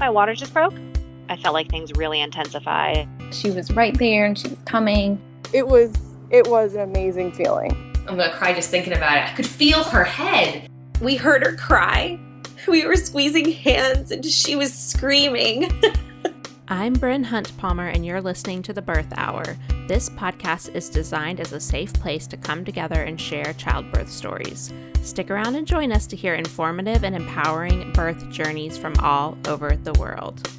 my water just broke. I felt like things really intensified. She was right there and she was coming. It was an amazing feeling. I'm going to cry just thinking about it. I could feel her head. We heard her cry. We were squeezing hands and she was screaming. I'm Bryn Hunt Palmer, and you're listening to The Birth Hour. This podcast is designed as a safe place to come together and share childbirth stories. Stick around and join us to hear informative and empowering birth journeys from all over the world.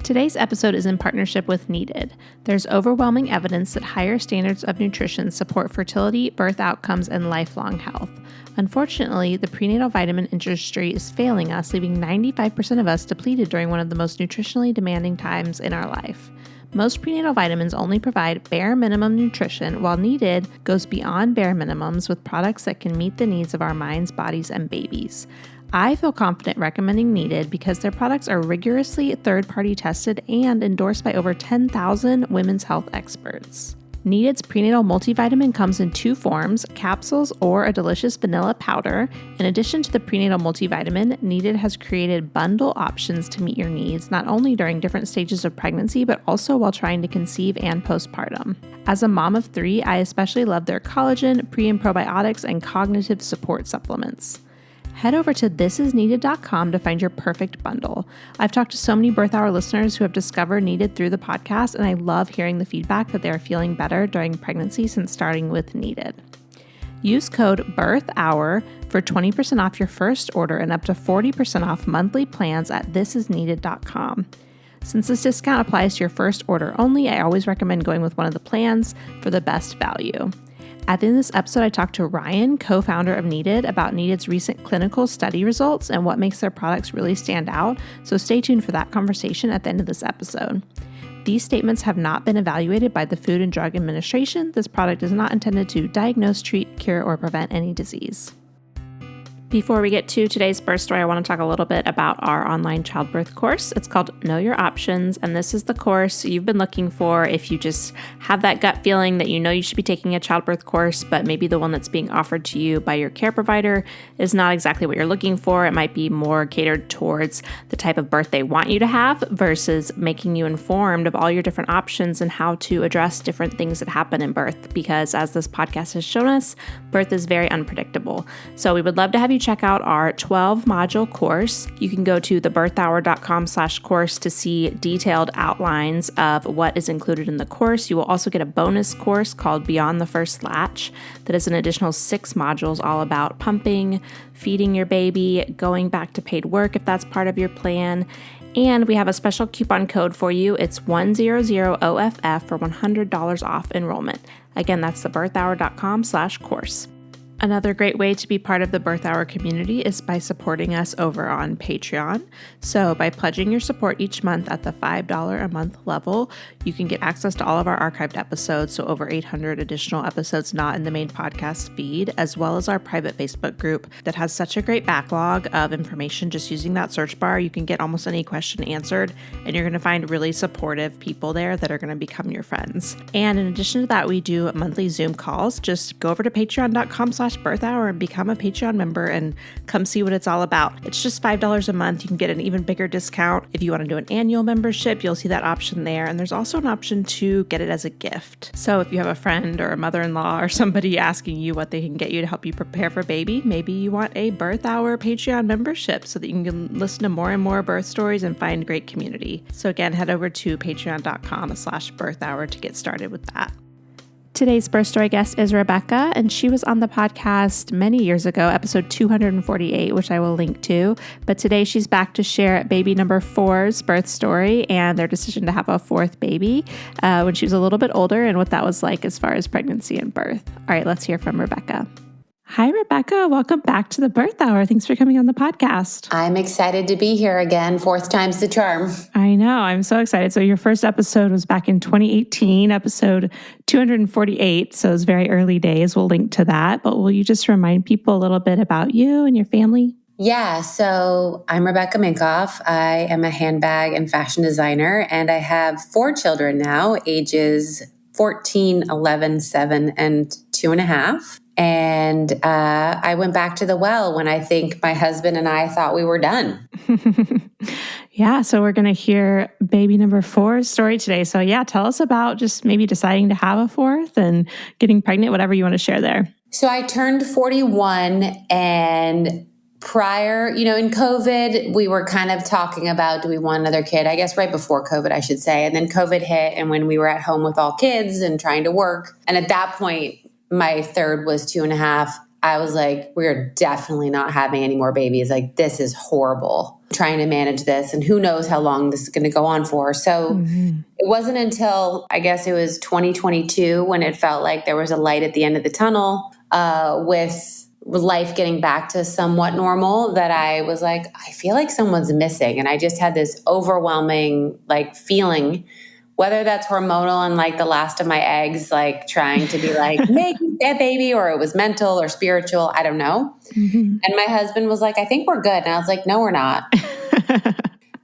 Today's episode is in partnership with Needed. There's overwhelming evidence that higher standards of nutrition support fertility, birth outcomes, and lifelong health. Unfortunately, the prenatal vitamin industry is failing us, leaving 95% of us depleted during one of the most nutritionally demanding times in our life. Most prenatal vitamins only provide bare minimum nutrition, while Needed goes beyond bare minimums with products that can meet the needs of our minds, bodies, and babies. I feel confident recommending Needed because their products are rigorously third-party tested and endorsed by over 10,000 women's health experts. Needed's prenatal multivitamin comes in two forms, capsules or a delicious vanilla powder. In addition to the prenatal multivitamin, Needed has created bundle options to meet your needs, not only during different stages of pregnancy, but also while trying to conceive and postpartum. As a mom of 3, I especially love their collagen, pre- and probiotics, and cognitive support supplements. Head over to thisisneeded.com to find your perfect bundle. I've talked to so many Birth Hour listeners who have discovered Needed through the podcast, and I love hearing the feedback that they are feeling better during pregnancy since starting with Needed. Use code BIRTHHOUR for 20% off your first order and up to 40% off monthly plans at thisisneeded.com. Since this discount applies to your first order only, I always recommend going with one of the plans for the best value. At the end of this episode, I talked to Ryan, co-founder of Needed, about Needed's recent clinical study results and what makes their products really stand out, so stay tuned for that conversation at the end of this episode. These statements have not been evaluated by the Food and Drug Administration. This product is not intended to diagnose, treat, cure, or prevent any disease. Before we get to today's birth story, I want to talk a little bit about our online childbirth course. It's called Know Your Options, and this is the course you've been looking for if you just have that gut feeling that you know you should be taking a childbirth course, but maybe the one that's being offered to you by your care provider is not exactly what you're looking for. It might be more catered towards the type of birth they want you to have versus making you informed of all your different options and how to address different things that happen in birth, because as this podcast has shown us, birth is very unpredictable. So we would love to have you check out our 12-module course. You can go to thebirthhour.com/course to see detailed outlines of what is included in the course. You will also get a bonus course called Beyond the First Latch that is an additional 6 modules all about pumping, feeding your baby, going back to paid work if that's part of your plan. And we have a special coupon code for you. It's 100OFF for $100 off enrollment. Again, that's thebirthhour.com/course. Another great way to be part of the Birth Hour community is by supporting us over on Patreon. So by pledging your support each month at the $5 a month level, you can get access to all of our archived episodes, so over 800 additional episodes not in the main podcast feed, as well as our private Facebook group that has such a great backlog of information. Just using that search bar, you can get almost any question answered, and you're going to find really supportive people there that are going to become your friends. And in addition to that, we do monthly Zoom calls. Just go over to patreon.com/Birth Hour and become a Patreon member and come see what it's all about. It's just $5 a month. You can get an even bigger discount. If you want to do an annual membership, you'll see that option there. And there's also an option to get it as a gift. So if you have a friend or a mother-in-law or somebody asking you what they can get you to help you prepare for baby, maybe you want a Birth Hour Patreon membership so that you can listen to more and more birth stories and find great community. So again, head over to patreon.com/Birth Hour to get started with that. Today's birth story guest is Rebecca, and she was on the podcast many years ago, episode 248, which I will link to. But today she's back to share baby number 4's birth story and their decision to have a 4th baby when she was a little bit older and what that was like as far as pregnancy and birth. All right, let's hear from Rebecca. Hi, Rebecca. Welcome back to the Birth Hour. Thanks for coming on the podcast. I'm excited to be here again. 4th time's the charm. I know. I'm so excited. So your first episode was back in 2018, episode 248. So it's very early days. We'll link to that. But will you just remind people a little bit about you and your family? Yeah. So I'm Rebecca Minkoff. I am a handbag and fashion designer, and I have 4 children now, ages 14, 11, 7, and 2.5. And I went back to the well when I think my husband and I thought we were done. Yeah, so we're going to hear baby number 4's story today. So yeah, tell us about just maybe deciding to have a 4th and getting pregnant, whatever you want to share there. So I turned 41, and prior, in COVID, we were kind of talking about, do we want another kid? I guess right before COVID, I should say. And then COVID hit, and when we were at home with all kids and trying to work. And at that point, my third was 2.5. I was like, we're definitely not having any more babies. Like, this is horrible, trying to manage this. And who knows how long this is going to go on for. So it wasn't until, I guess it was 2022, when it felt like there was a light at the end of the tunnel with life getting back to somewhat normal, that I was like, I feel like someone's missing. And I just had this overwhelming feeling, whether that's hormonal and the last of my eggs, trying to be make that baby, or it was mental or spiritual, I don't know. And my husband was like, I think we're good. And I was like, no, we're not.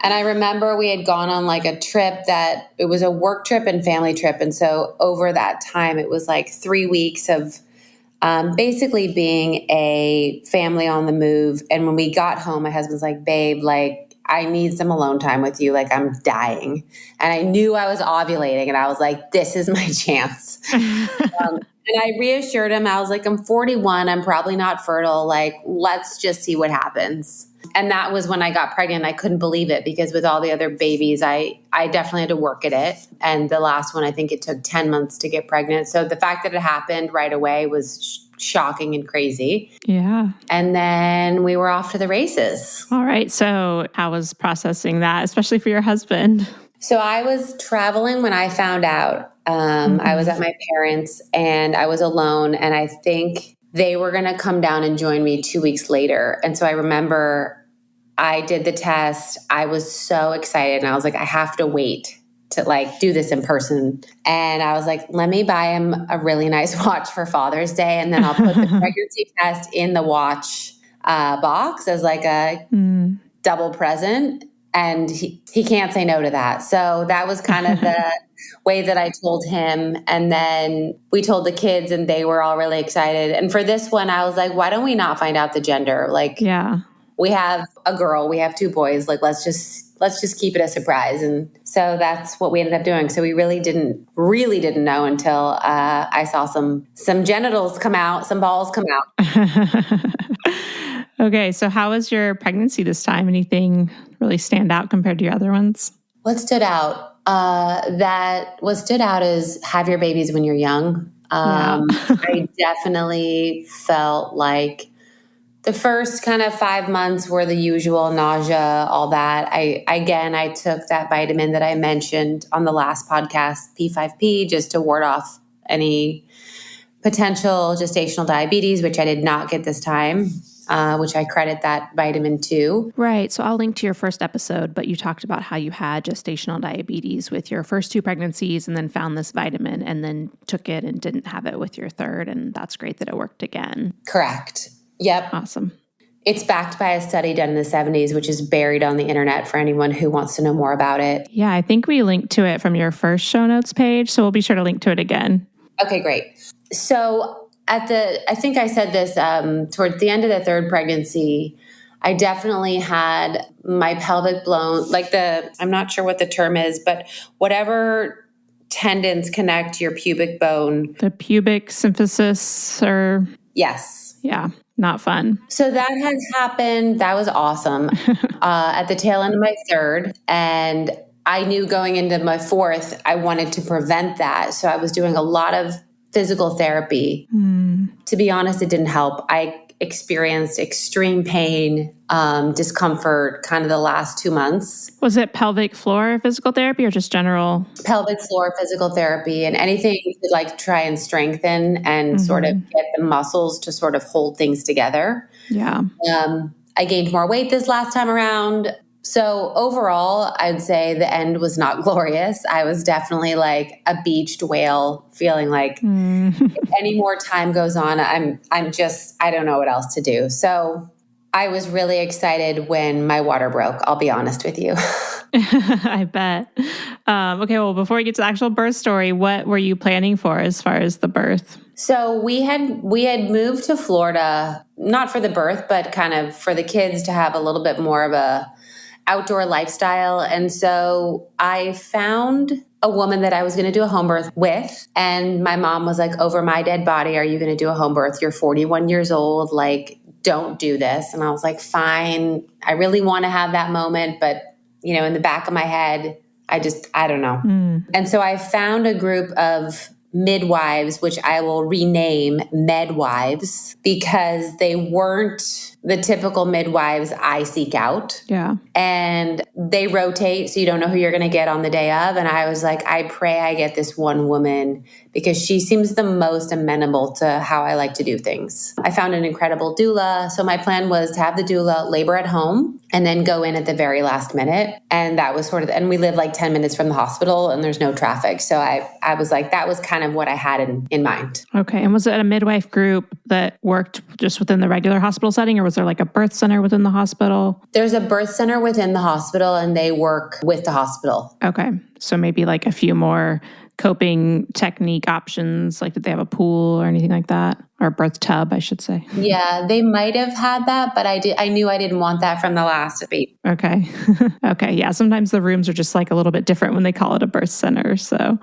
And I remember we had gone on a trip that it was a work trip and family trip. And so over that time, it was 3 weeks of basically being a family on the move. And when we got home, my husband's like, babe, I need some alone time with you. I'm dying. And I knew I was ovulating, and I was like, this is my chance. And I reassured him. I was like, I'm 41. I'm probably not fertile. Let's just see what happens. And that was when I got pregnant. I couldn't believe it, because with all the other babies, I definitely had to work at it. And the last one, I think it took 10 months to get pregnant. So the fact that it happened right away was shocking and crazy. Yeah. And then we were off to the races. All right. So how was processing that, especially for your husband? So I was traveling when I found out. I was at my parents', and I was alone. And I think they were going to come down and join me 2 weeks later. And so I remember I did the test. I was so excited. And I was like, I have to wait to do this in person. And I was like, let me buy him a really nice watch for Father's Day. And then I'll put the pregnancy test in the watch box as a double present. And he can't say no to that. So that was kind of the way that I told him. And then we told the kids, and they were all really excited. And for this one, I was like, why don't we not find out the gender? Yeah, we have a girl, we have 2 boys. Let's just keep it a surprise. And so that's what we ended up doing. So we really didn't know until I saw some genitals come out, some balls come out. Okay, so how was your pregnancy this time? Anything really stand out compared to your other ones? What stood out? What stood out is have your babies when you're young. I definitely felt like the first kind of 5 months were the usual nausea, all that. I took that vitamin that I mentioned on the last podcast, P5P, just to ward off any potential gestational diabetes, which I did not get this time. Which I credit that vitamin to. Right. So I'll link to your first episode, but you talked about how you had gestational diabetes with your first 2 pregnancies and then found this vitamin and then took it and didn't have it with your third. And that's great that it worked again. Correct. Yep. Awesome. It's backed by a study done in the 70s, which is buried on the internet for anyone who wants to know more about it. Yeah, I think we linked to it from your first show notes page. So we'll be sure to link to it again. Okay, great. So I think I said this towards the end of the third pregnancy, I definitely had my pelvic blown, I'm not sure what the term is, but whatever tendons connect your pubic bone. The pubic symphysis or... Yes. Yeah, not fun. So that has happened. That was awesome at the tail end of my third. And I knew going into my fourth, I wanted to prevent that. So I was doing a lot of physical therapy. To be honest, it didn't help. I experienced extreme pain, discomfort kind of the last 2 months. Was it pelvic floor physical therapy or just general? Pelvic floor physical therapy and anything to try and strengthen and sort of get the muscles to sort of hold things together. Yeah. I gained more weight this last time around. So overall, I'd say the end was not glorious. I was definitely like a beached whale, feeling like if any more time goes on, I don't know what else to do. So I was really excited when my water broke. I'll be honest with you. I bet. Okay, well, before we get to the actual birth story, what were you planning for as far as the birth? So we had moved to Florida, not for the birth, but kind of for the kids to have a little bit more of a outdoor lifestyle. And so I found a woman that I was going to do a home birth with. And my mom was like, over my dead body, are you going to do a home birth? You're 41 years old. Like, don't do this. And I was like, fine. I really want to have that moment. But, in the back of my head, I don't know. And so I found a group of midwives, which I will rename Medwives, because they weren't the typical midwives I seek out. Yeah. And they rotate, so you don't know who you're going to get on the day of. And I was like, I pray I get this one woman because she seems the most amenable to how I like to do things. I found an incredible doula. So my plan was to have the doula labor at home and then go in at the very last minute. And that was and we live like 10 minutes from the hospital and there's no traffic. So I was like, that was kind of what I had in mind. Okay. And was it a midwife group that worked just within the regular hospital setting, or was there like a birth center within the hospital? There's a birth center within the hospital and they work with the hospital. Okay. So maybe like a few more coping technique options. Like, did they have a pool or anything like that? Or a birth tub, I should say. Yeah, they might have had that, but I knew I didn't want that from the last baby. Okay. Okay. Yeah. Sometimes the rooms are just like a little bit different when they call it a birth center. So,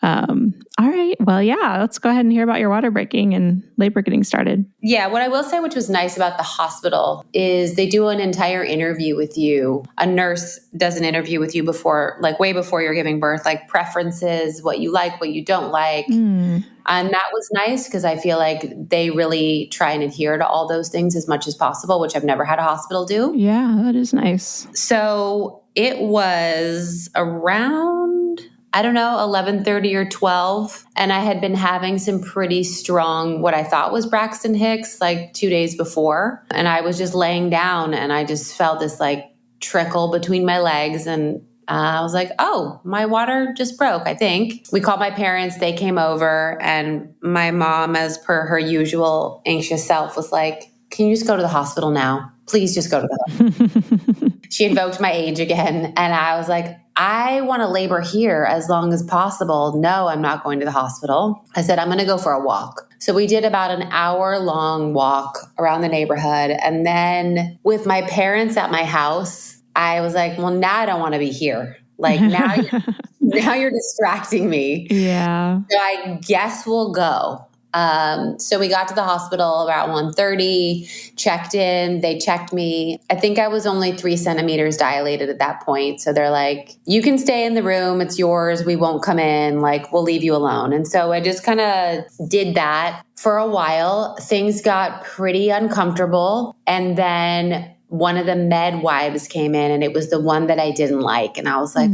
all right. Well, yeah, let's go ahead and hear about your water breaking and labor getting started. Yeah. What I will say, which was nice about the hospital, is they do an entire interview with you. A nurse does an interview with you before, like way before you're giving birth, like preferences, what you like, what you don't like. And that was nice because I feel like they really try and adhere to all those things as much as possible, which I've never had a hospital do. Yeah, that is nice. So it was around, I don't know, 11:30 or 12. And I had been having some pretty strong, what I thought was Braxton Hicks, like 2 days before. And I was just laying down and I just felt this like trickle between my legs. And I was like, oh, my water just broke, I think. We called my parents. They came over. And my mom, as per her usual anxious self, was like, can you just go to the hospital now? Please just go to the hospital. She invoked my age again. And I was like, I want to labor here as long as possible. No, I'm not going to the hospital. I said, I'm going to go for a walk. So we did about an hour-long walk around the neighborhood. And then with my parents at my house, I was like, well, now I don't want to be here. Like now you're distracting me. Yeah. So I guess we'll go. So we got to the hospital about 1:30, checked in, they checked me. I think I was only 3 centimeters dilated at that point. So they're like, you can stay in the room. It's yours. We won't come in. Like, we'll leave you alone. And so I just kind of did that for a while. Things got pretty uncomfortable. And then one of the midwives came in and it was the one that I didn't like. And I was like,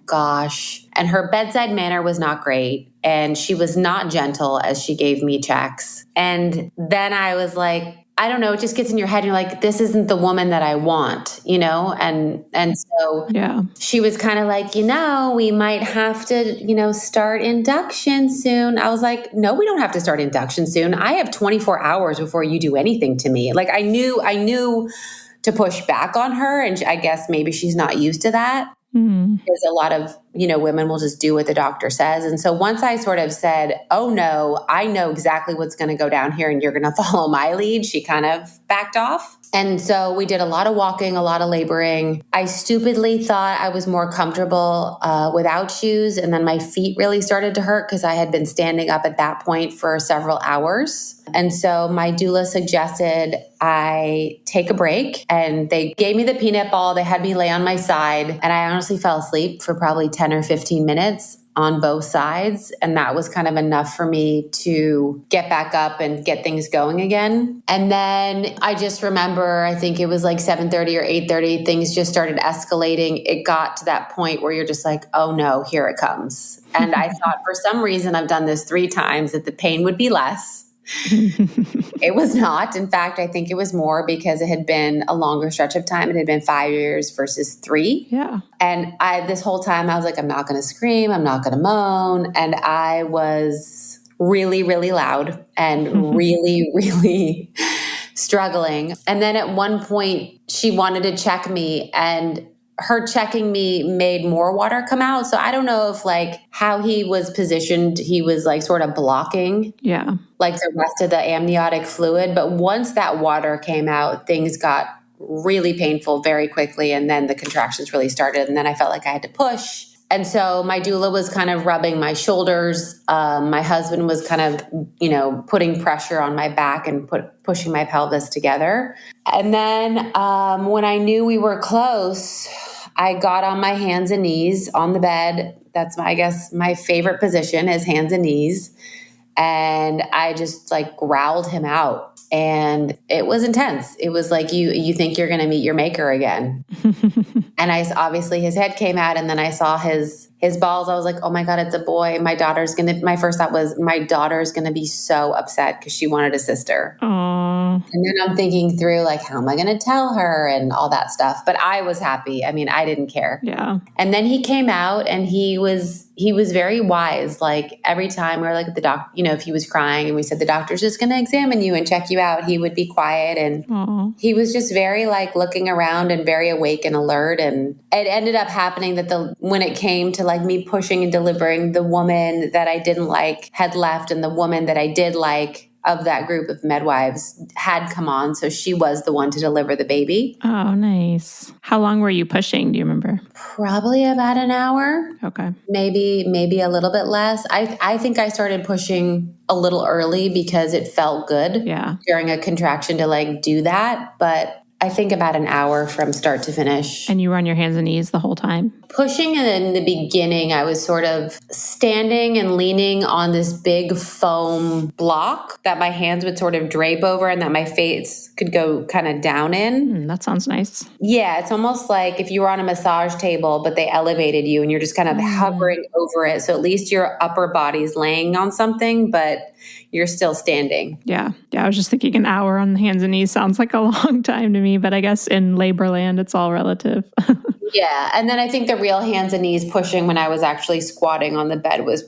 gosh. And her bedside manner was not great. And she was not gentle as she gave me checks. And then I was like, I don't know, it just gets in your head. And you're like, this isn't the woman that I want, And so she was kind of like, we might have to, start induction soon. I was like, no, we don't have to start induction soon. I have 24 hours before you do anything to me. Like I knew to push back on her. And I guess maybe she's not used to that. Because a lot of, women will just do what the doctor says. And so once I sort of said, oh no, I know exactly what's going to go down here and you're going to follow my lead, she kind of backed off. And so we did a lot of walking, a lot of laboring. I stupidly thought I was more comfortable without shoes. And then my feet really started to hurt because I had been standing up at that point for several hours. And so my doula suggested I take a break, and they gave me the peanut ball. They had me lay on my side, and I honestly fell asleep for probably 10 or 15 minutes on both sides. And that was kind of enough for me to get back up and get things going again. And then I just remember, I think it was like 7:30 or 8:30, things just started escalating. It got to that point where you're just like, oh no, here it comes. And I thought for some reason, I've done this 3 times, that the pain would be less. It was not. In fact, I think it was more because it had been a longer stretch of time. It had been 5 years versus 3. Yeah. And this whole time I was like, I'm not going to scream. I'm not going to moan. And I was really, really loud and really, really struggling. And then at one point she wanted to check me, and her checking me made more water come out. So I don't know if like how he was positioned, he was like sort of blocking like the rest of the amniotic fluid. But once that water came out, things got really painful very quickly. And then the contractions really started. And then I felt like I had to push. And so my doula was kind of rubbing my shoulders. My husband was kind of, putting pressure on my back and pushing my pelvis together. And then when I knew we were close, I got on my hands and knees on the bed. That's my favorite position is hands and knees. And I just like growled him out. And it was intense. It was like you think you're going to meet your maker again. And obviously his head came out, and then I saw his balls. I was like, oh my God, it's a boy. My first thought was my daughter's going to be so upset because she wanted a sister. Aww. And then I'm thinking through like, how am I going to tell her and all that stuff? But I was happy. I mean, I didn't care. Yeah. And then he came out, and he was very wise. Like every time we were like at the doctor, if he was crying and we said, the doctor's just going to examine you and check you out, he would be quiet. And he was just very like looking around and very awake and alert. And it ended up happening that when it came to like me pushing and delivering, the woman that I didn't like had left, and the woman that I did like of that group of midwives had come on. So she was the one to deliver the baby. Oh, nice. How long were you pushing? Do you remember? Probably about an hour. Okay. Maybe a little bit less. I think I started pushing a little early because it felt good during a contraction to like do that. But I think about an hour from start to finish. And you were on your hands and knees the whole time? Pushing in the beginning, I was sort of standing and leaning on this big foam block that my hands would sort of drape over and that my face could go kind of down in. That sounds nice. Yeah, it's almost like if you were on a massage table, but they elevated you and you're just kind of hovering over it. So at least your upper body's laying on something, but you're still standing. Yeah. I was just thinking an hour on the hands and knees sounds like a long time to me, but I guess in labor land, it's all relative. Yeah. And then I think the real hands and knees pushing when I was actually squatting on the bed was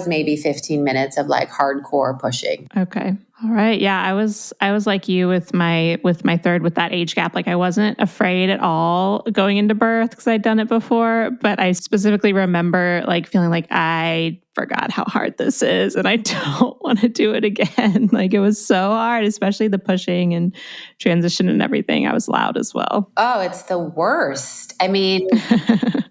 maybe 15 minutes of like hardcore pushing. Okay. All right. Yeah. I was like you with my third, with that age gap. Like I wasn't afraid at all going into birth because I'd done it before, but I specifically remember like feeling like I forgot how hard this is and I don't want to do it again. Like it was so hard, especially the pushing and transition and everything. I was loud as well. Oh, it's the worst. I mean,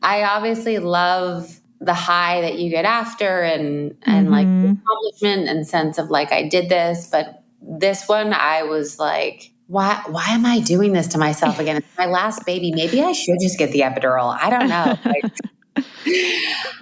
I obviously love the high that you get after and like the accomplishment and sense of like, I did this, but this one, I was like, why am I doing this to myself again? It's my last baby. Maybe I should just get the epidural. I don't know.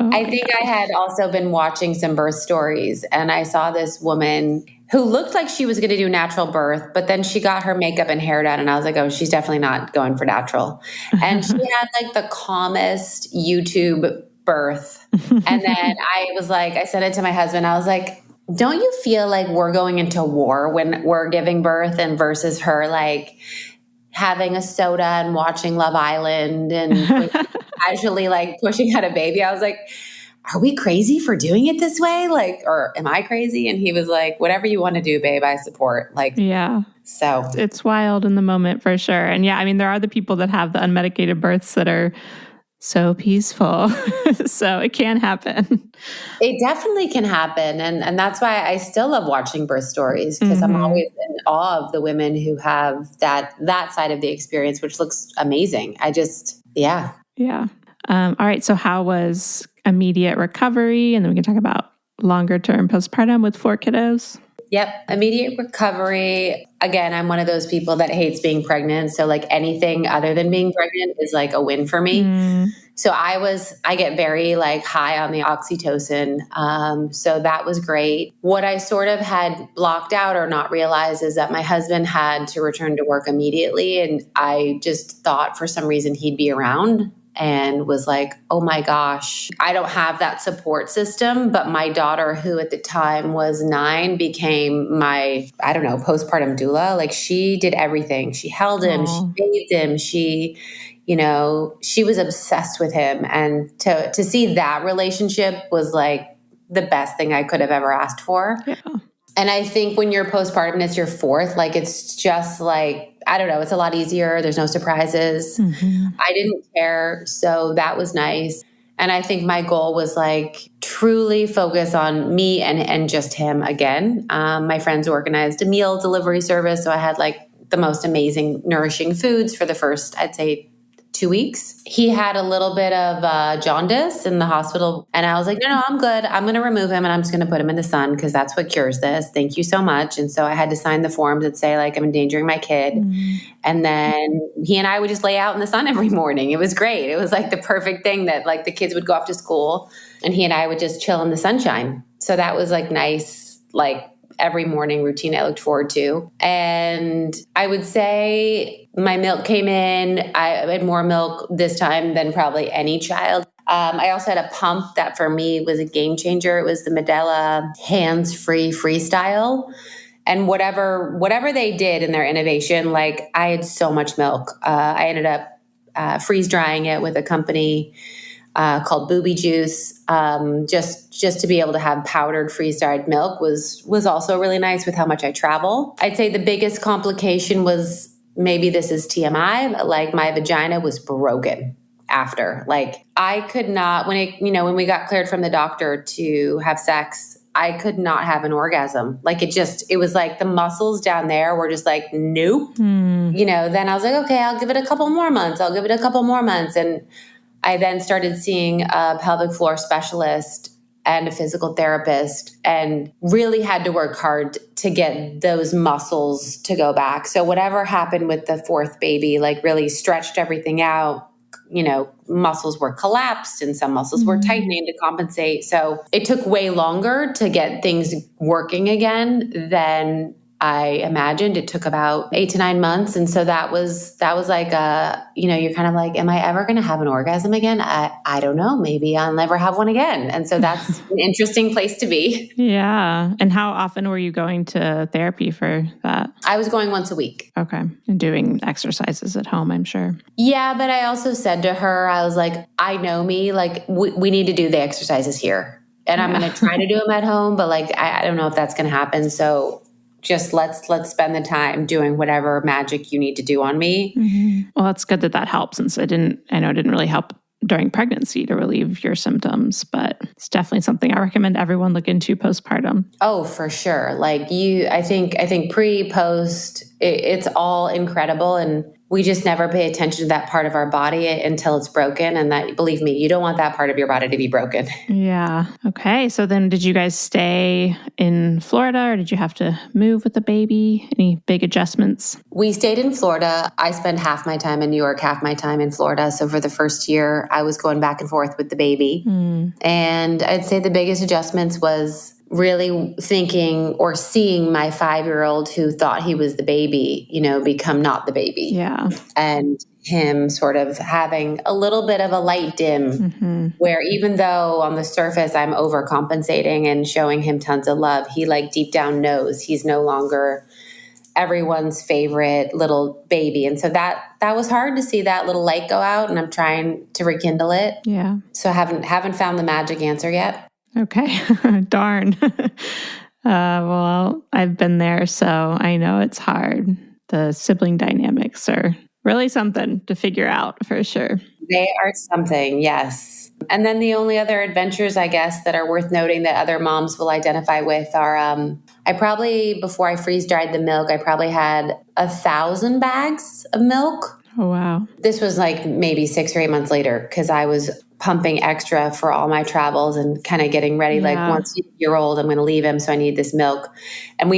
I think I had also been watching some birth stories and I saw this woman who looked like she was going to do natural birth, but then she got her makeup and hair done. And I was like, oh, she's definitely not going for natural. And she had like the calmest YouTube birth. And then I said it to my husband. I was like, don't you feel like we're going into war when we're giving birth and versus her like having a soda and watching Love Island and casually like pushing out a baby? I was like, are we crazy for doing it this way? Like, or am I crazy? And he was like, whatever you want to do, babe, I support. Like, yeah. So it's wild in the moment for sure. And yeah, I mean, there are the people that have the unmedicated births that are so peaceful. So it can happen. It definitely can happen. And that's why I still love watching birth stories because I'm always in awe of the women who have that side of the experience, which looks amazing. Yeah. All right. So how was immediate recovery? And then we can talk about longer term postpartum with 4 kiddos. Yep. Immediate recovery. Again, I'm one of those people that hates being pregnant. So like anything other than being pregnant is like a win for me. So I get very like high on the oxytocin. So that was great. What I sort of had blocked out or not realized is that my husband had to return to work immediately. And I just thought for some reason he'd be around. And was like, oh my gosh, I don't have that support system. But my daughter, who at the time was 9, became my, postpartum doula. Like she did everything. She held him, she bathed him, she was obsessed with him. And to see that relationship was like the best thing I could have ever asked for. Yeah. And I think when you're postpartum and it's your fourth, like it's just like, I don't know, it's a lot easier. There's no surprises. I didn't care. So that was nice. And I think my goal was like truly focus on me and just him again. My friends organized a meal delivery service. So I had like the most amazing, nourishing foods for the first, I'd say, 2 weeks. He had a little bit of jaundice in the hospital. And I was like, no, I'm good. I'm going to remove him and I'm just going to put him in the sun because that's what cures this. Thank you so much. And so I had to sign the forms that say like, I'm endangering my kid. And then he and I would just lay out in the sun every morning. It was great. It was like the perfect thing that like the kids would go off to school and he and I would just chill in the sunshine. So that was like nice, like every morning routine I looked forward to. And I would say my milk came in. I had more milk this time than probably any child. I also had a pump that for me was a game changer. It was the Medela hands-free freestyle. And whatever they did in their innovation, like I had so much milk. I ended up freeze drying it with a company called Booby Juice. Just to be able to have powdered freeze-dried milk was also really nice with how much I travel. I'd say the biggest complication was, maybe this is TMI, but like my vagina was broken after. Like I could not, when we got cleared from the doctor to have sex, I could not have an orgasm. Like it was like the muscles down there were just like, nope. Then I was like, okay, I'll give it a couple more months. And I then started seeing a pelvic floor specialist and a physical therapist and really had to work hard to get those muscles to go back. So whatever happened with the fourth baby, like really stretched everything out. Muscles were collapsed and some muscles were tightening to compensate. So it took way longer to get things working again than I imagined. It took about 8 to 9 months. And so that was like you're kind of like, am I ever going to have an orgasm again? I don't know. Maybe I'll never have one again. And so that's an interesting place to be. Yeah. And how often were you going to therapy for that? I was going once a week. Okay. And doing exercises at home, I'm sure. Yeah. But I also said to her, I was like, I know me, like we need to do the exercises here and I'm going to try to do them at home, but like, I don't know if that's going to happen. So just let's spend the time doing whatever magic you need to do on me. Well, that's good that helps, since I know it didn't really help during pregnancy to relieve your symptoms, but it's definitely something I recommend everyone look into postpartum. Oh, for sure. Like I think pre, post, it's all incredible. And we just never pay attention to that part of our body until it's broken. And that, believe me, you don't want that part of your body to be broken. Yeah. Okay. So then did you guys stay in Florida or did you have to move with the baby? Any big adjustments? We stayed in Florida. I spent half my time in New York, half my time in Florida. So for the first year, I was going back and forth with the baby. And I'd say the biggest adjustments was really thinking or seeing my 5-year-old who thought he was the baby, become not the baby. Yeah. And him sort of having a little bit of a light dim where even though on the surface I'm overcompensating and showing him tons of love, he like deep down knows he's no longer everyone's favorite little baby. And so that was hard to see that little light go out, and I'm trying to rekindle it. Yeah. So haven't found the magic answer yet. Okay. Darn. Well, I've been there, so I know it's hard. The sibling dynamics are really something to figure out for sure. They are something, yes. And then the only other adventures, I guess, that are worth noting that other moms will identify with are, before I freeze dried the milk, I probably had 1,000 bags of milk. Oh, wow. This was like maybe 6 or 8 months later because I was pumping extra for all my travels and kind of getting ready. Like once he's a year old, I'm going to leave him. So I need this milk. And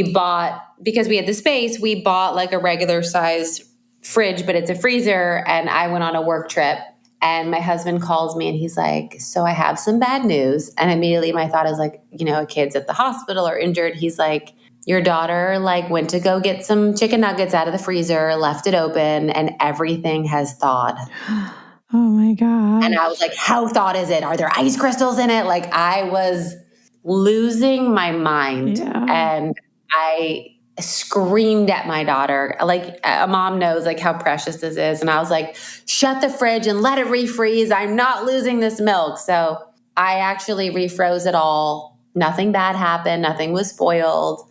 because we had the space, we bought like a regular size fridge, but it's a freezer. And I went on a work trip and my husband calls me and he's like, so I have some bad news. And immediately my thought is like, a kid's at the hospital or injured. He's like, your daughter went to go get some chicken nuggets out of the freezer, left it open, and everything has thawed. Oh my God. And I was like, how thawed is it? Are there ice crystals in it? Like I was losing my mind. Yeah. And I screamed at my daughter. Like a mom knows like how precious this is. And I was like, shut the fridge and let it refreeze. I'm not losing this milk. So I actually refroze it all. Nothing bad happened. Nothing was spoiled.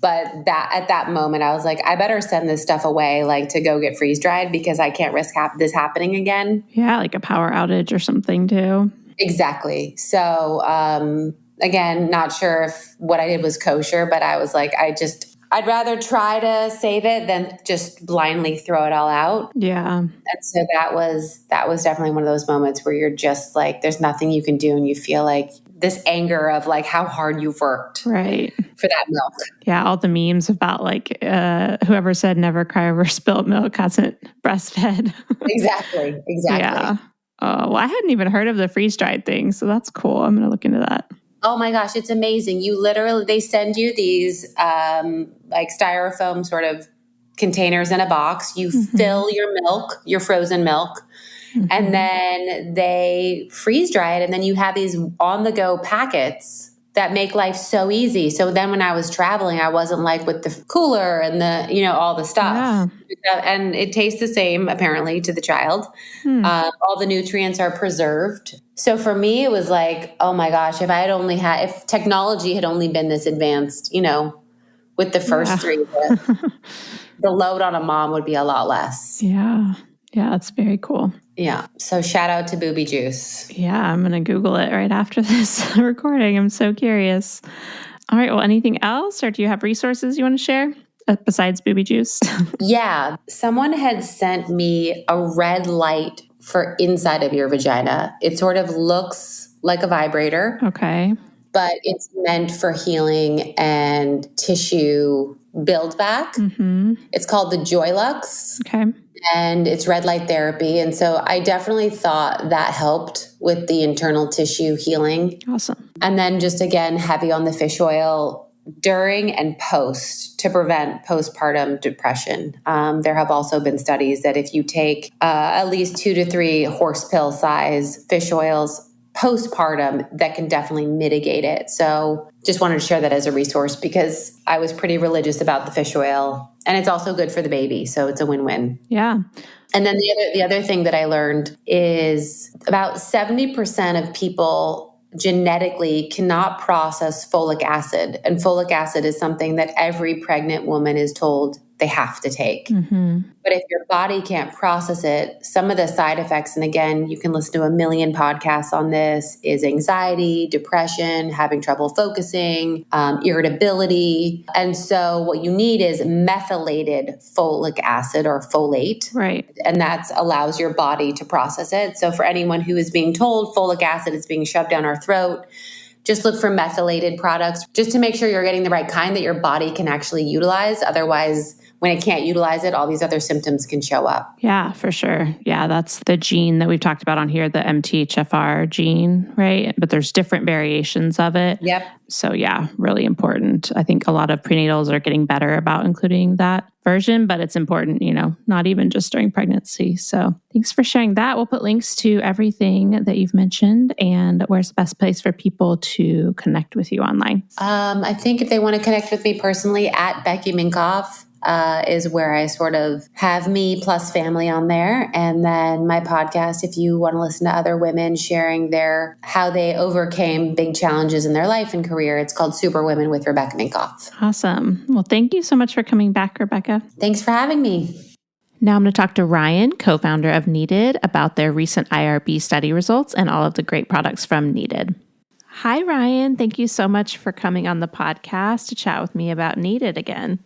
But at that moment, I was like, I better send this stuff away, like to go get freeze dried because I can't risk this happening again. Yeah, like a power outage or something too. Exactly. So, again, not sure if what I did was kosher, but I was like, I'd rather try to save it than just blindly throw it all out. Yeah. And so that was definitely one of those moments where you're just like, there's nothing you can do. And you feel like this anger of like how hard you've worked right for that milk. Yeah. All the memes about like whoever said never cry over spilt milk hasn't breastfed. Exactly. Yeah. Oh, well, I hadn't even heard of the freeze dried thing. So that's cool. I'm going to look into that. Oh my gosh, it's amazing. They send you these like styrofoam sort of containers in a box. You fill your milk, your frozen milk, and then they freeze dry it. And then you have these on the go packets that make life so easy. So then when I was traveling, I wasn't like with the cooler and the, all the stuff. Yeah. And it tastes the same apparently to the child. All the nutrients are preserved. So for me, it was like, oh my gosh, if technology had only been this advanced, with the first three, the load on a mom would be a lot less. Yeah. Yeah. That's very cool. Yeah. So shout out to Booby Juice. Yeah. I'm going to Google it right after this recording. I'm so curious. All right. Well, anything else, or do you have resources you want to share besides Booby Juice? Yeah. Someone had sent me a red light for inside of your vagina. It sort of looks like a vibrator. Okay. But it's meant for healing and tissue build back. It's called the Joylux. Okay. And it's red light therapy. And so I definitely thought that helped with the internal tissue healing. Awesome. And then just again, heavy on the fish oil during and post to prevent postpartum depression. There have also been studies that if you take at least 2 to 3 horse pill size fish oils postpartum, that can definitely mitigate it. So just wanted to share that as a resource because I was pretty religious about the fish oil, and it's also good for the baby. So it's a win-win. Yeah. And then the other thing that I learned is about 70% of people genetically cannot process folic acid. And folic acid is something that every pregnant woman is told they have to take. But if your body can't process it, some of the side effects, and again, you can listen to a million podcasts on this, is anxiety, depression, having trouble focusing, irritability. And so what you need is methylated folic acid or folate. Right. And that allows your body to process it. So for anyone who is being told folic acid is being shoved down our throat, just look for methylated products just to make sure you're getting the right kind that your body can actually utilize. Otherwise, when it can't utilize it, all these other symptoms can show up. Yeah, for sure. Yeah, that's the gene that we've talked about on here, the MTHFR gene, right? But there's different variations of it. Yep. So yeah, really important. I think a lot of prenatals are getting better about including that version, but it's important, not even just during pregnancy. So thanks for sharing that. We'll put links to everything that you've mentioned. And where's the best place for people to connect with you online? I think if they want to connect with me personally, at Becky Minkoff is where I sort of have me plus family on there. And then my podcast, if you want to listen to other women sharing how they overcame big challenges in their life and career, it's called Super Women with Rebecca Minkoff. Awesome. Well, thank you so much for coming back, Rebecca. Thanks for having me. Now I'm going to talk to Ryan, co-founder of Needed, about their recent IRB study results and all of the great products from Needed. Hi, Ryan. Thank you so much for coming on the podcast to chat with me about Needed again.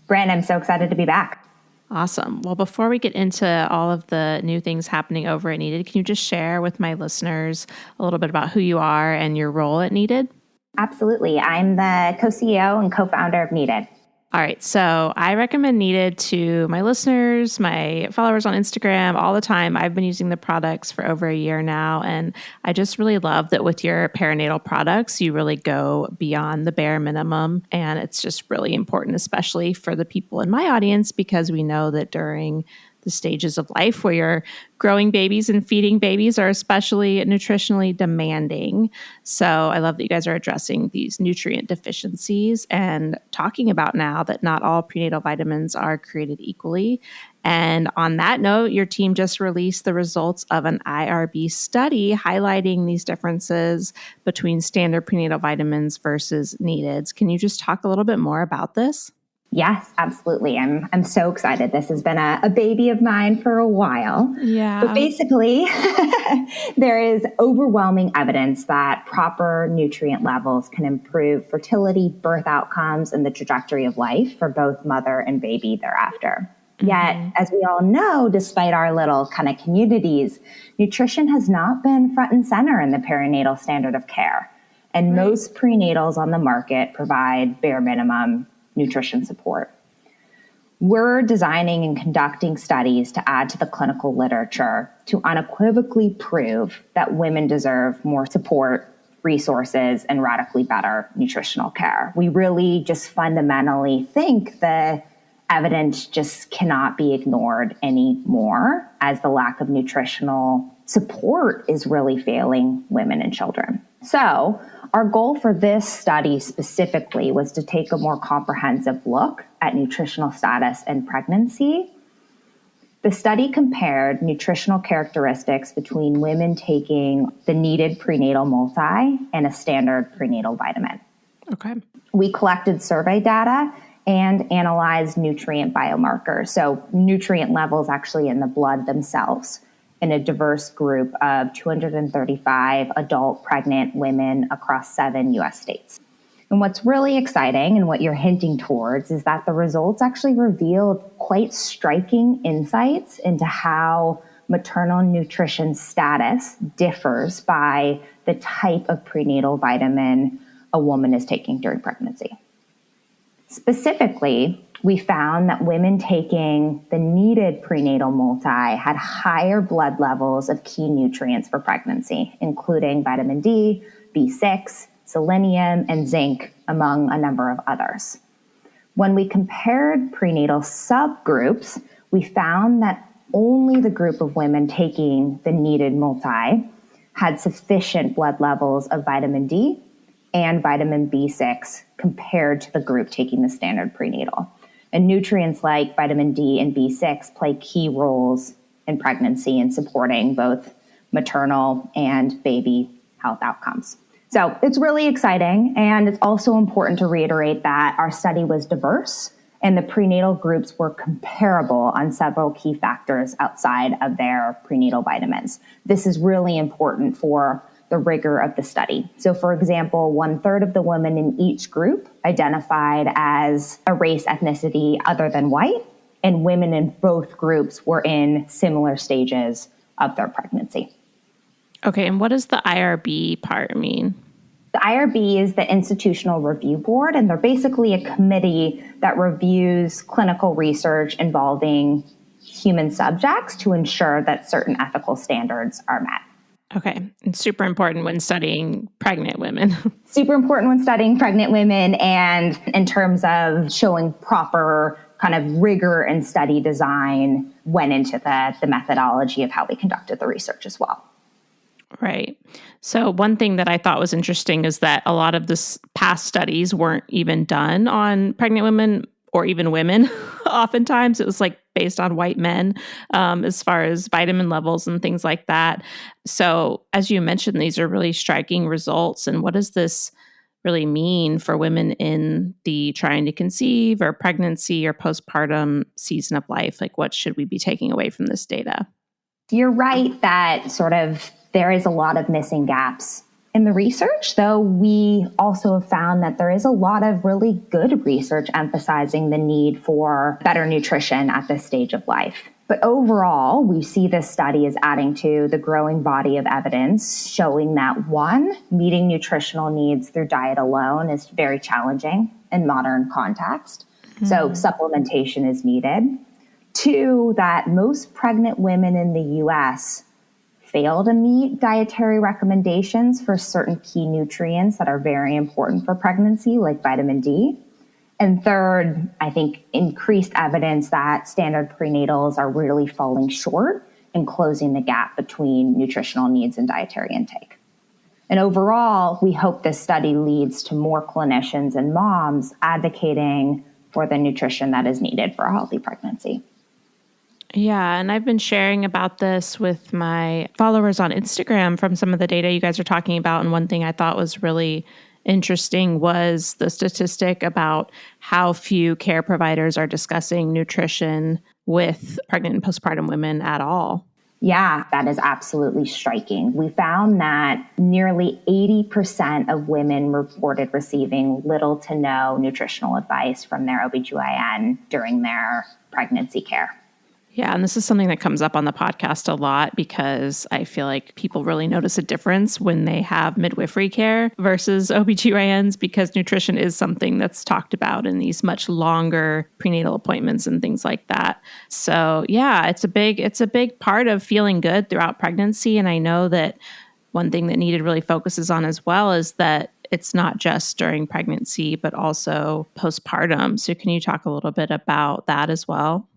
Brand, I'm so excited to be back. Awesome. Well, before we get into all of the new things happening over at Needed, can you just share with my listeners a little bit about who you are and your role at Needed? Absolutely. I'm the co-CEO and co-founder of Needed. All right. So I recommend Needed to my listeners, my followers on Instagram all the time. I've been using the products for over a year now. And I just really love that with your perinatal products, you really go beyond the bare minimum. And it's just really important, especially for the people in my audience, because we know that during the stages of life where you're growing babies and feeding babies are especially nutritionally demanding. So I love that you guys are addressing these nutrient deficiencies and talking about now that not all prenatal vitamins are created equally. And on that note, your team just released the results of an IRB study highlighting these differences between standard prenatal vitamins versus needed. Can you just talk a little bit more about this? Yes, absolutely. I'm so excited. This has been a baby of mine for a while. Yeah. But basically, there is overwhelming evidence that proper nutrient levels can improve fertility, birth outcomes, and the trajectory of life for both mother and baby thereafter. Yet, as we all know, despite our little kind of communities, nutrition has not been front and center in the perinatal standard of care. And most prenatals on the market provide bare minimum nutrition support. We're designing and conducting studies to add to the clinical literature to unequivocally prove that women deserve more support, resources, and radically better nutritional care. We really just fundamentally think the evidence just cannot be ignored anymore, as the lack of nutritional support is really failing women and children. So our goal for this study specifically was to take a more comprehensive look at nutritional status in pregnancy. The study compared nutritional characteristics between women taking the needed prenatal multi and a standard prenatal vitamin. Okay. We collected survey data and analyzed nutrient biomarkers, so nutrient levels actually in the blood themselves, in a diverse group of 235 adult pregnant women across 7 U.S. states. And what's really exciting and what you're hinting towards is that the results actually revealed quite striking insights into how maternal nutrition status differs by the type of prenatal vitamin a woman is taking during pregnancy. Specifically, we found that women taking the needed prenatal multi had higher blood levels of key nutrients for pregnancy, including vitamin D, B6, selenium, and zinc, among a number of others. When we compared prenatal subgroups, we found that only the group of women taking the needed multi had sufficient blood levels of vitamin D and vitamin B6 compared to the group taking the standard prenatal. And nutrients like vitamin D and B6 play key roles in pregnancy in supporting both maternal and baby health outcomes. So it's really exciting. And it's also important to reiterate that our study was diverse and the prenatal groups were comparable on several key factors outside of their prenatal vitamins. This is really important for the rigor of the study. So for example, 1/3 of the women in each group identified as a race ethnicity other than white, and women in both groups were in similar stages of their pregnancy. Okay, and what does the IRB part mean? The IRB is the Institutional Review Board, and they're basically a committee that reviews clinical research involving human subjects to ensure that certain ethical standards are met. Okay. It's super important when studying pregnant women. Super important when studying pregnant women, and in terms of showing proper kind of rigor and study design went into the methodology of how we conducted the research as well. Right. So one thing that I thought was interesting is that a lot of this past studies weren't even done on pregnant women or even women. Oftentimes it was like based on white men as far as vitamin levels and things like that. So as you mentioned, these are really striking results. And what does this really mean for women in the trying to conceive or pregnancy or postpartum season of life? Like, what should we be taking away from this data? You're right that sort of there is a lot of missing gaps in the research, though we also have found that there is a lot of really good research emphasizing the need for better nutrition at this stage of life. But overall, we see this study as adding to the growing body of evidence showing that, one, meeting nutritional needs through diet alone is very challenging in modern context. So supplementation is needed. Two, that most pregnant women in the U.S. fail to meet dietary recommendations for certain key nutrients that are very important for pregnancy, like vitamin D. And third, I think increased evidence that standard prenatals are really falling short in closing the gap between nutritional needs and dietary intake. And overall, we hope this study leads to more clinicians and moms advocating for the nutrition that is needed for a healthy pregnancy. Yeah, and I've been sharing about this with my followers on Instagram from some of the data you guys are talking about. And one thing I thought was really interesting was the statistic about how few care providers are discussing nutrition with pregnant and postpartum women at all. Yeah, that is absolutely striking. We found that nearly 80% of women reported receiving little to no nutritional advice from their OBGYN during their pregnancy care. Yeah, and this is something that comes up on the podcast a lot because I feel like people really notice a difference when they have midwifery care versus OBGYNs because nutrition is something that's talked about in these much longer prenatal appointments and things like that. So, yeah, it's a big part of feeling good throughout pregnancy, and I know that one thing that Needed really focuses on as well is that it's not just during pregnancy but also postpartum. So, can you talk a little bit about that as well?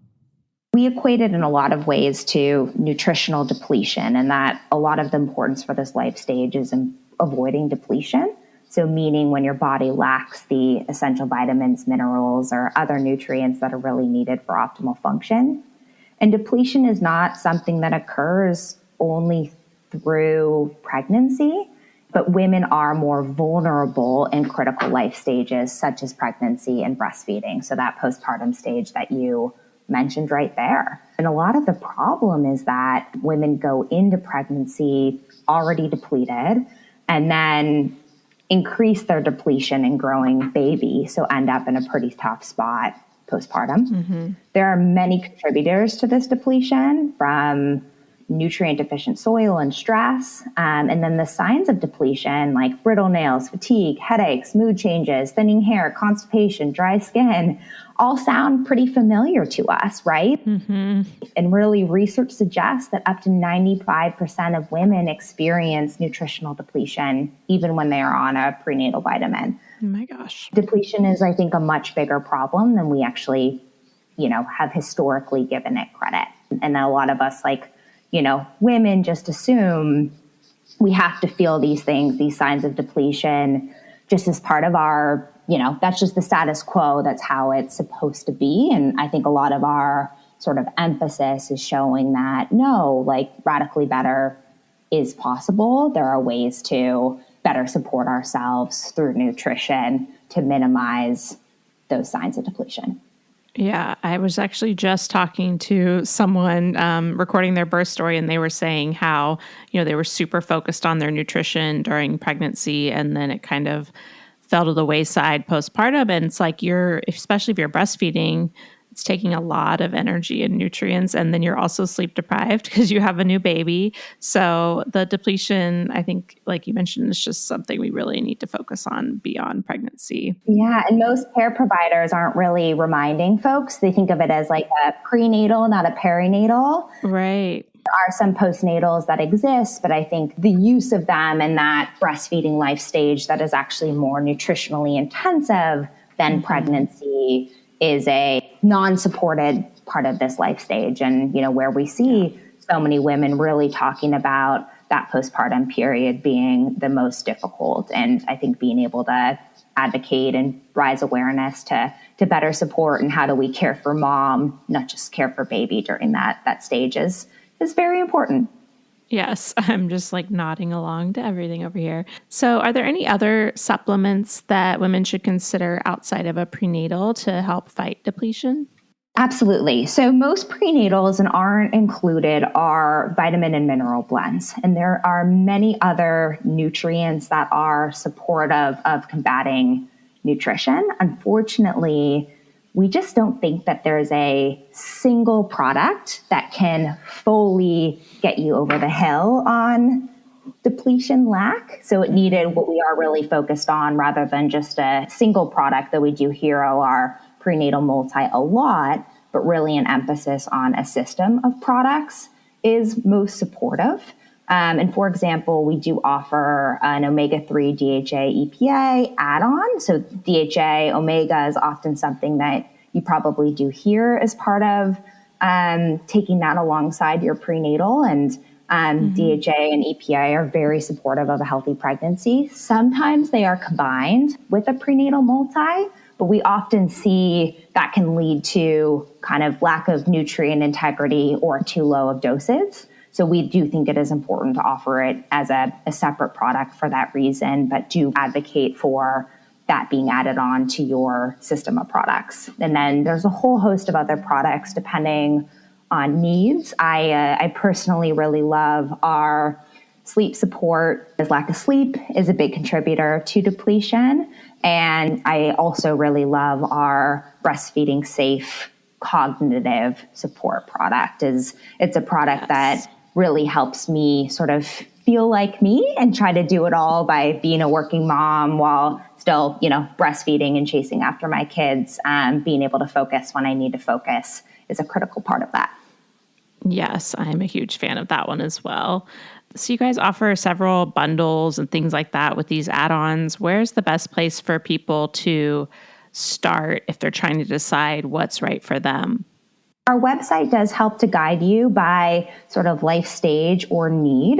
We equate it in a lot of ways to nutritional depletion, and that a lot of the importance for this life stage is in avoiding depletion. So meaning when your body lacks the essential vitamins, minerals, or other nutrients that are really needed for optimal function. And depletion is not something that occurs only through pregnancy, but women are more vulnerable in critical life stages such as pregnancy and breastfeeding. So that postpartum stage that you mentioned right there. And a lot of the problem is that women go into pregnancy already depleted and then increase their depletion in growing baby, so end up in a pretty tough spot postpartum. Mm-hmm. There are many contributors to this depletion, from nutrient deficient soil and stress. And then the signs of depletion like brittle nails, fatigue, headaches, mood changes, thinning hair, constipation, dry skin, all sound pretty familiar to us, right? Mm-hmm. And really research suggests that up to 95% of women experience nutritional depletion even when they are on a prenatal vitamin. Oh my gosh. Depletion is, I think, a much bigger problem than we actually, have historically given it credit. And a lot of us, women just assume we have to feel these things, these signs of depletion, just as part of our, that's just the status quo. That's how it's supposed to be. And I think a lot of our sort of emphasis is showing that no, radically better is possible. There are ways to better support ourselves through nutrition to minimize those signs of depletion. Yeah, I was actually just talking to someone recording their birth story, and they were saying how, they were super focused on their nutrition during pregnancy, and then it kind of fell to the wayside postpartum. And it's like especially if you're breastfeeding, it's taking a lot of energy and nutrients, and then you're also sleep deprived because you have a new baby. So the depletion, I think, like you mentioned, is just something we really need to focus on beyond pregnancy. Yeah, and most care providers aren't really reminding folks. They think of it as like a prenatal, not a perinatal. Right. There are some postnatals that exist, but I think the use of them in that breastfeeding life stage that is actually more nutritionally intensive than pregnancy is a non-supported part of this life stage. And, where we see so many women really talking about that postpartum period being the most difficult. And I think being able to advocate and raise awareness to better support and how do we care for mom, not just care for baby during that stage is very important. Yes, I'm just nodding along to everything over here. So are there any other supplements that women should consider outside of a prenatal to help fight depletion? Absolutely. So most prenatals and aren't included are vitamin and mineral blends. And there are many other nutrients that are supportive of combating nutrition. Unfortunately, we just don't think that there's a single product that can fully get you over the hill on depletion lack. So it needed what we are really focused on rather than just a single product that we do hero our prenatal multi a lot, but really an emphasis on a system of products is most supportive. And for example, we do offer an omega-3 DHA EPA add-on. So DHA omega is often something that you probably do hear as part of taking that alongside your prenatal. And DHA and EPA are very supportive of a healthy pregnancy. Sometimes they are combined with a prenatal multi, but we often see that can lead to kind of lack of nutrient integrity or too low of doses. So we do think it is important to offer it as a separate product for that reason, but do advocate for that being added on to your system of products. And then there's a whole host of other products depending on needs. I personally really love our sleep support. As lack of sleep is a big contributor to depletion. And I also really love our breastfeeding safe cognitive support product. It's a product that really helps me sort of feel like me and try to do it all by being a working mom while still, breastfeeding and chasing after my kids. Being able to focus when I need to focus is a critical part of that. Yes, I'm a huge fan of that one as well. So you guys offer several bundles and things like that with these add-ons. Where's the best place for people to start if they're trying to decide what's right for them? Our website does help to guide you by sort of life stage or need,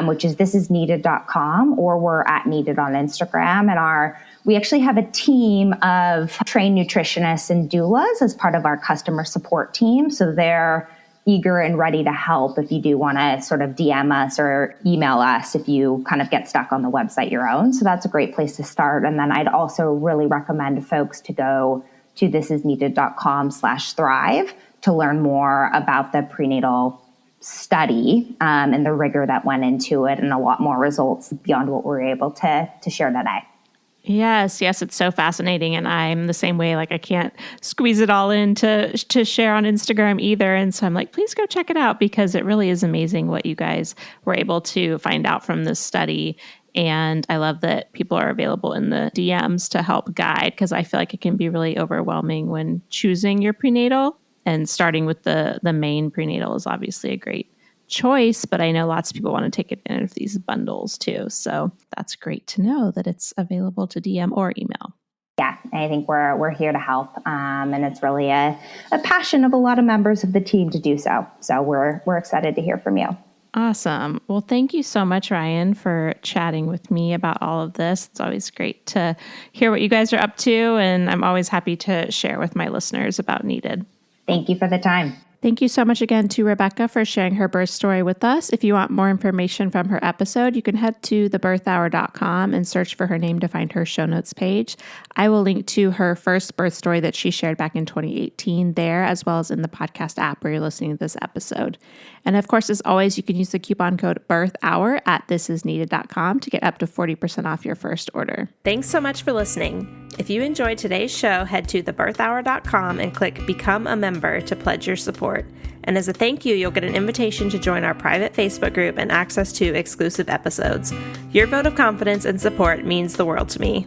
which is thisisneeded.com, or we're at Needed on Instagram. And we actually have a team of trained nutritionists and doulas as part of our customer support team. So they're eager and ready to help if you do want to sort of DM us or email us if you kind of get stuck on the website your own. So that's a great place to start. And then I'd also really recommend folks to go to thisisneeded.com/thrive to learn more about the prenatal study and the rigor that went into it and a lot more results beyond what we're able to share today. Yes, it's so fascinating. And I'm the same way. Like I can't squeeze it all in to share on Instagram either. And so I'm like, please go check it out because it really is amazing what you guys were able to find out from this study. And I love that people are available in the DMs to help guide because I feel like it can be really overwhelming when choosing your prenatal. And starting with the main prenatal is obviously a great choice, but I know lots of people want to take advantage of these bundles too. So that's great to know that it's available to DM or email. Yeah, I think we're here to help. And it's really a passion of a lot of members of the team to do so. So we're excited to hear from you. Awesome. Well, thank you so much, Ryan, for chatting with me about all of this. It's always great to hear what you guys are up to. And I'm always happy to share with my listeners about Needed. Thank you for the time. Thank you so much again to Rebecca for sharing her birth story with us. If you want more information from her episode, you can head to thebirthhour.com and search for her name to find her show notes page. I will link to her first birth story that she shared back in 2018 there, as well as in the podcast app where you're listening to this episode. And of course, as always, you can use the coupon code BIRTHHOUR at thisisneeded.com to get up to 40% off your first order. Thanks so much for listening. If you enjoyed today's show, head to thebirthhour.com and click Become a Member to pledge your support. And as a thank you, you'll get an invitation to join our private Facebook group and access to exclusive episodes. Your vote of confidence and support means the world to me.